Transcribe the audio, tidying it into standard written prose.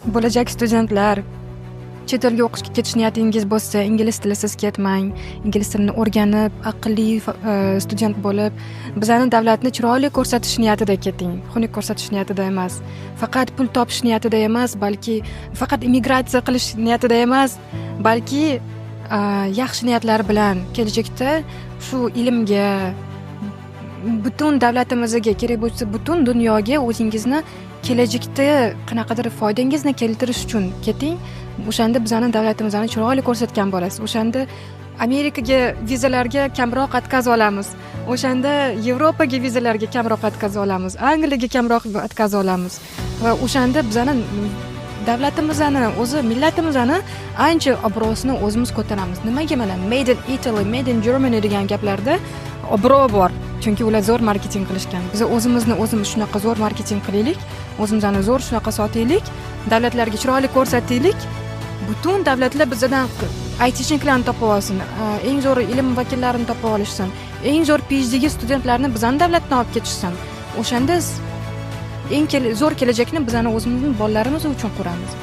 Bo'lajak studentlar, chet elga o'qishga ketish niyatingiz bo'lsa, ingliz tilisiz ketmang. Ingliz tilini o'rganib, aqlli student bo'lib, bizning davlatni chiroyli ko'rsatish niyatida keting. Xunuk ko'rsatish niyatida emas. Faqat pul topish niyatida emas, balki faqat immigratsiya qilish niyatida emas, balki yaxshi niyatlar bilan kelajakda shu ilmga, butun davlatimizga kerak bo'lsa, butun dunyoga o'zingizni kelajakda qanaqadir foydangizni keltirish uchun keting. O'shanda bizning davlatimizni chiroyli ko'rsatgan bo'lasiz. O'shanda Amerikaga vizalarga kamroq atkaz olamiz. O'shanda Yevropaga vizalarga kamroq atkaz olamiz. Angliyaga kamroq atkaz olamiz. Va o'shanda bizning davlatimizni, o'zi millatimizni ancha obro'sini o'zimiz ko'taramiz. Nimaga mana made in Italy, made in Germany degan gaplarda obro' bor. Chunki ular zo'r marketing qilishgan. Biz o'zimiz shunaqa zo'r marketing qilaylik, o'zimizni zo'r shunaqa sotaylik, davlatlarga chiroyli ko'rsataylik. Butun davlatlar bizdan aytishniklarni topib olsin, eng zo'r ilm vakillarini topib olishsin, eng zo'r PhD studentlarni bizning davlatdan olib ketishsin. O'shanda eng zo'r kelajakni bizning o'zimizning bolalarimiz uchun quramiz.